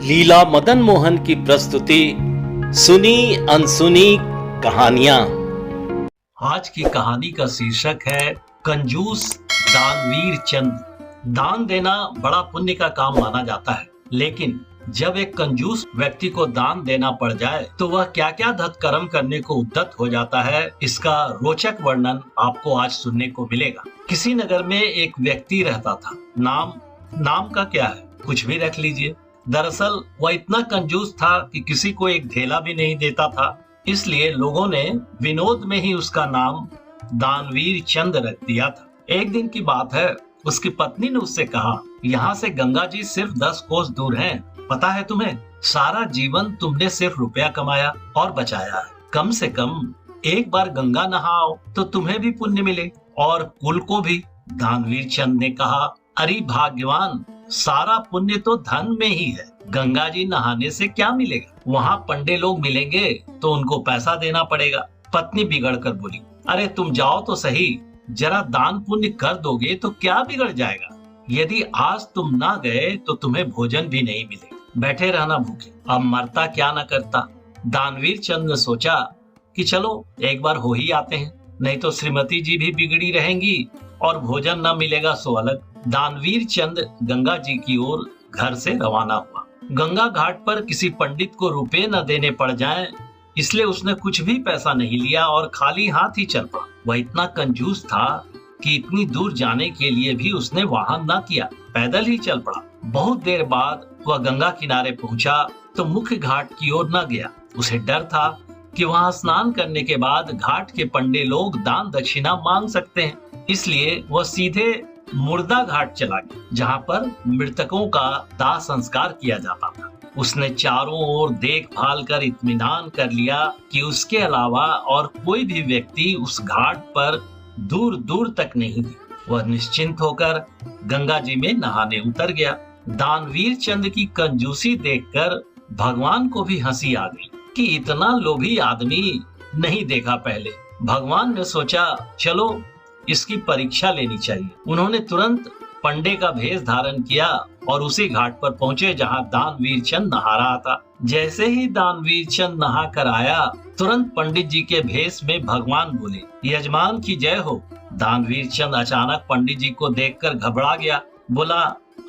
लीला मदन मोहन की प्रस्तुति सुनी अनसुनी कहानियां। आज की कहानी का शीर्षक है कंजूस दानवीर चंद। दान देना बड़ा पुण्य का काम माना जाता है, लेकिन जब एक कंजूस व्यक्ति को दान देना पड़ जाए तो वह क्या क्या धर्म करने को उद्यत हो जाता है, इसका रोचक वर्णन आपको आज सुनने को मिलेगा। किसी नगर में एक व्यक्ति रहता था। नाम का क्या है, कुछ भी रख लीजिए। दरअसल वह इतना कंजूस था कि किसी को एक ढेला भी नहीं देता था, इसलिए लोगों ने विनोद में ही उसका नाम दानवीर चंद रख दिया था। एक दिन की बात है, उसकी पत्नी ने उससे कहा, यहाँ से गंगा जी सिर्फ 10 कोस दूर हैं। पता है तुम्हें, सारा जीवन तुमने सिर्फ रुपया कमाया और बचाया है। कम से कम एक बार गंगा नहाओ तो तुम्हें भी पुण्य मिले और कुल को भी। दानवीर चंद ने कहा, अरे भाग्यवान, सारा पुण्य तो धन में ही है। गंगा जी नहाने से क्या मिलेगा? वहाँ पंडे लोग मिलेंगे तो उनको पैसा देना पड़ेगा। पत्नी बिगड़ कर बोली, अरे तुम जाओ तो सही, जरा दान पुण्य कर दोगे तो क्या बिगड़ जाएगा? यदि आज तुम ना गए तो तुम्हें भोजन भी नहीं मिलेगा, बैठे रहना भूखे। अब मरता क्या न करता। दानवीर चंद ने सोचा कि चलो एक बार हो ही आते हैं, नहीं तो श्रीमती जी भी बिगड़ी रहेंगी और भोजन न मिलेगा सो अलग। दानवीर चंद गंगा जी की ओर घर से रवाना हुआ। गंगा घाट पर किसी पंडित को रुपए न देने पड़ जाएं, इसलिए उसने कुछ भी पैसा नहीं लिया और खाली हाथ ही चल पड़ा। वह इतना कंजूस था कि इतनी दूर जाने के लिए भी उसने वाहन न किया, पैदल ही चल पड़ा। बहुत देर बाद वह गंगा किनारे पहुंचा तो मुख्य घाट की ओर न गया। उसे डर था कि वहां स्नान करने के बाद घाट के पंडे लोग दान दक्षिणा मांग सकते हैं, इसलिए वह सीधे मुर्दा घाट चला गया, जहाँ पर मृतकों का दाह संस्कार किया जाता था। उसने चारों ओर देखभाल कर इत्मीनान कर लिया कि उसके अलावा और कोई भी व्यक्ति उस घाट पर दूर दूर तक नहीं थी। वह निश्चिंत होकर गंगा जी में नहाने उतर गया। दानवीर चंद की कंजूसी देखकर भगवान को भी हंसी आ गई कि इतना लोभी आदमी नहीं देखा पहले। भगवान ने सोचा, चलो इसकी परीक्षा लेनी चाहिए। उन्होंने तुरंत पंडे का भेष धारण किया और उसी घाट पर पहुंचे जहां दानवीर चंद नहा रहा था। जैसे ही दानवीर चंद नहा कर आया, तुरंत पंडित जी के भेष में भगवान बोले, यजमान की जय हो। दानवीर चंद अचानक पंडित जी को देखकर घबरा गया, बोला,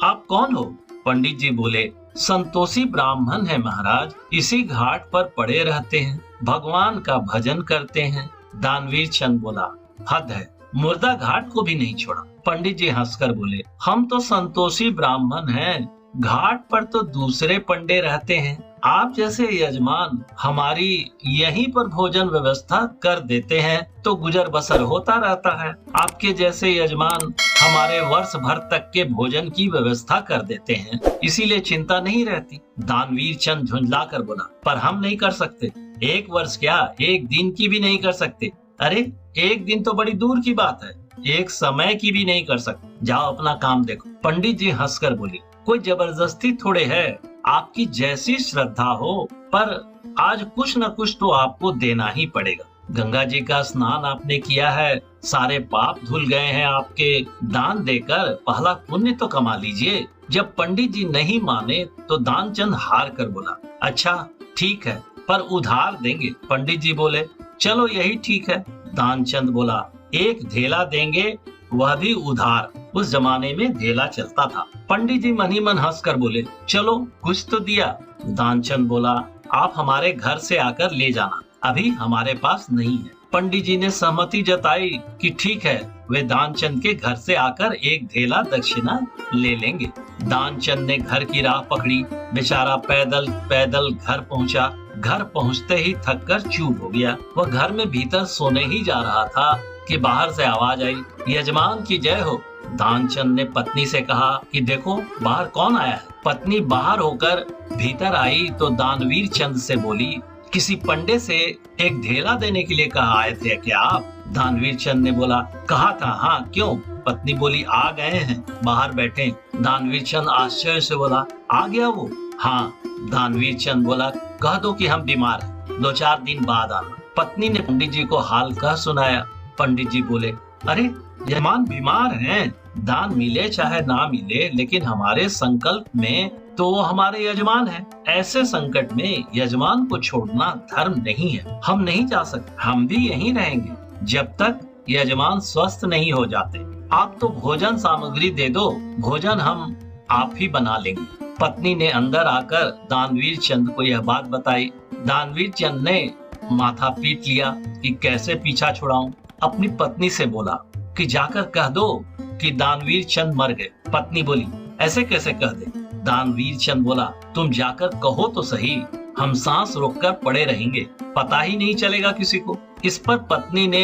आप कौन हो? पंडित जी बोले, संतोषी ब्राह्मण है महाराज, इसी घाट पर पड़े रहते हैं, भगवान का भजन करते हैं। दानवीर चंद बोला, हद है, मुर्दा घाट को भी नहीं छोड़ा। पंडित जी हंसकर बोले, हम तो संतोषी ब्राह्मण हैं, घाट पर तो दूसरे पंडे रहते हैं। आप जैसे यजमान हमारी यहीं पर भोजन व्यवस्था कर देते हैं तो गुजर बसर होता रहता है। आपके जैसे यजमान हमारे वर्ष भर तक के भोजन की व्यवस्था कर देते हैं, इसीलिए चिंता नहीं रहती। दानवीर चंद झुंझला कर बोला, पर हम नहीं कर सकते। एक वर्ष क्या, एक दिन की भी नहीं कर सकते। अरे एक दिन तो बड़ी दूर की बात है, एक समय की भी नहीं कर सकते। जाओ अपना काम देखो। पंडित जी हंसकर बोले, कोई जबरदस्ती थोड़े है, आपकी जैसी श्रद्धा हो, पर आज कुछ न कुछ तो आपको देना ही पड़ेगा। गंगा जी का स्नान आपने किया है, सारे पाप धुल गए हैं आपके, दान देकर पहला पुण्य तो कमा लीजिए। जब पंडित जी नहीं माने तो दानचंद हार कर बोला, अच्छा ठीक है, पर उधार देंगे। पंडित जी बोले, चलो यही ठीक है। दानचंद बोला, एक ढेला देंगे, वह भी उधार। उस जमाने में ढेला चलता था। पंडित जी मन ही मन हंस कर बोले, चलो कुछ तो दिया। दानचंद बोला, आप हमारे घर से आकर ले जाना, अभी हमारे पास नहीं है। पंडित जी ने सहमति जताई कि ठीक है, वे दानचंद के घर से आकर एक ढेला दक्षिणा ले लेंगे। दानचंद ने घर की राह पकड़ी। बेचारा पैदल पैदल घर पहुंचा। घर पहुंचते ही थक कर चूप हो गया। वह घर में भीतर सोने ही जा रहा था कि बाहर से आवाज आई, यजमान की जय हो। दानचंद ने पत्नी से कहा कि देखो बाहर कौन आया है। पत्नी बाहर होकर भीतर आई तो दानवीर चंद से बोली, किसी पंडे से एक ढेला देने के लिए कहा आए थे क्या आप? दानवीर चंद ने बोला, कहा था, हाँ क्यों? पत्नी बोली, आ गए हैं, बाहर बैठे। दानवीर चंद आश्चर्य से बोला, आ गया वो? हाँ। दानवीर चंद बोला, कह दो कि हम बीमार हैं, 2-4 दिन बाद आना। पत्नी ने पंडित जी को हाल कह सुनाया। पंडित जी बोले, अरे यजमान बीमार हैं, दान मिले चाहे ना मिले, लेकिन हमारे संकल्प में तो वो हमारे यजमान हैं। ऐसे संकट में यजमान को छोड़ना धर्म नहीं है। हम नहीं जा सकते, हम भी यहीं रहेंगे जब तक यजमान स्वस्थ नहीं हो जाते। आप तो भोजन सामग्री दे दो, भोजन हम आप ही बना लेंगे। पत्नी ने अंदर आकर दानवीर चंद को यह बात बताई। दानवीर चंद ने माथा पीट लिया कि कैसे पीछा छुड़ाऊं। अपनी पत्नी से बोला कि जाकर कह दो कि दानवीर चंद मर गए। पत्नी बोली, ऐसे कैसे कह दे? दानवीर चंद बोला, तुम जाकर कहो तो सही, हम सांस रोककर पड़े रहेंगे, पता ही नहीं चलेगा किसी को। इस पर पत्नी ने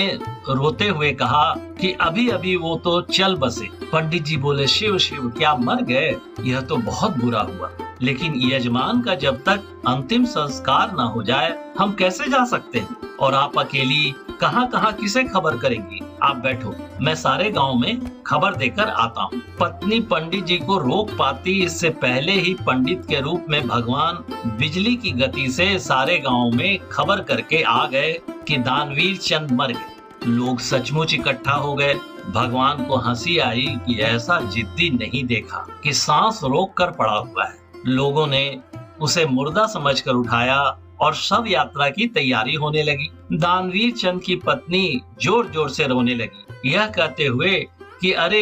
रोते हुए कहा कि अभी अभी वो तो चल बसे। पंडित जी बोले, शिव शिव, क्या मर गए? यह तो बहुत बुरा हुआ, लेकिन यजमान का जब तक अंतिम संस्कार न हो जाए हम कैसे जा सकते हैं? और आप अकेली कहाँ कहाँ किसे खबर करेंगी? आप बैठो, मैं सारे गांव में खबर देकर आता हूँ। पत्नी पंडित जी को रोक पाती इससे पहले ही पंडित के रूप में भगवान बिजली की गति से सारे गांव में खबर करके आ गए कि दानवीर चंद मर गए। लोग सचमुच इकट्ठा हो गए। भगवान को हंसी आई कि ऐसा जिद्दी नहीं देखा कि सांस रोक कर पड़ा हुआ है। लोगों ने उसे मुर्दा समझकर उठाया और शव यात्रा की तैयारी होने लगी। दानवीर चंद की पत्नी जोर जोर से रोने लगी, यह कहते हुए कि अरे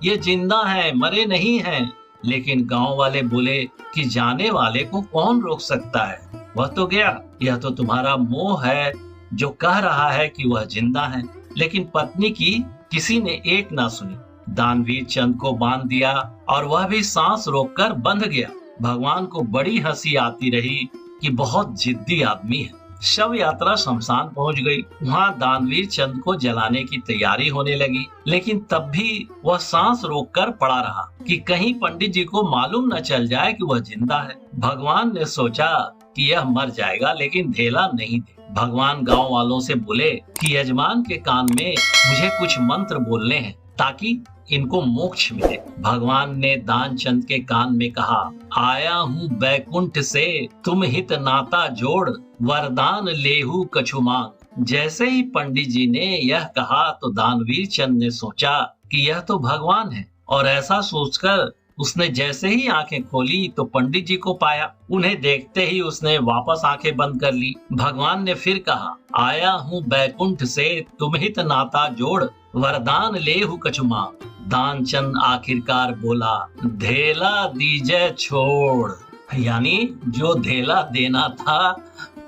ये जिंदा है, मरे नहीं हैं। लेकिन गांव वाले बोले कि जाने वाले को कौन रोक सकता है, वह तो गया। यह तो तुम्हारा मोह है जो कह रहा है कि वह जिंदा है। लेकिन पत्नी की किसी ने एक ना सुनी। दानवीर चंद को बांध दिया और वह भी सांस रोककर बंध गया। भगवान को बड़ी हंसी आती रही कि बहुत जिद्दी आदमी है। शव यात्रा शमशान पहुंच गई। वहां दानवीर चंद को जलाने की तैयारी होने लगी, लेकिन तब भी वह सांस रोककर पड़ा रहा कि कहीं पंडित जी को मालूम न चल जाए कि वह जिंदा है। भगवान ने सोचा कि यह मर जाएगा, लेकिन ढेला नहीं दे। भगवान गांव वालों से बोले कि यजमान के कान में मुझे कुछ मंत्र बोलने हैं ताकि इनको मोक्ष मिले। भगवान ने दानचंद के कान में कहा, आया हूँ बैकुंठ से, तुम हित नाता जोड़, वरदान लेहू कछु मांग। जैसे ही पंडित जी ने यह कहा तो दानवीर चंद ने सोचा कि यह तो भगवान है, और ऐसा सोचकर उसने जैसे ही आंखें खोली तो पंडित जी को पाया। उन्हें देखते ही उसने वापस आंखें बंद कर ली। भगवान ने फिर कहा, आया हूँ बैकुंठ से, तुम हित नाता जोड़, वरदान लेहू कछु मांग। दानचंद आखिरकार बोला, धेला दीजिए छोड़, यानी जो धेला देना था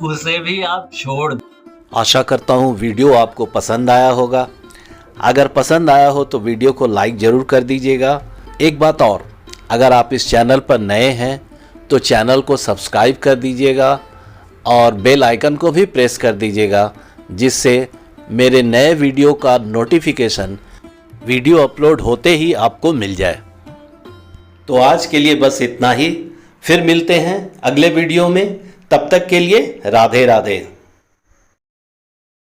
उसे भी आप छोड़। आशा करता हूँ वीडियो आपको पसंद आया होगा। अगर पसंद आया हो तो वीडियो को लाइक ज़रूर कर दीजिएगा। एक बात और, अगर आप इस चैनल पर नए हैं तो चैनल को सब्सक्राइब कर दीजिएगा और बेल आइकन को भी प्रेस कर दीजिएगा, जिससे मेरे नए वीडियो का नोटिफिकेशन वीडियो अपलोड होते ही आपको मिल जाए। तो आज के लिए बस इतना ही, फिर मिलते हैं अगले वीडियो में। तब तक के लिए राधे राधे।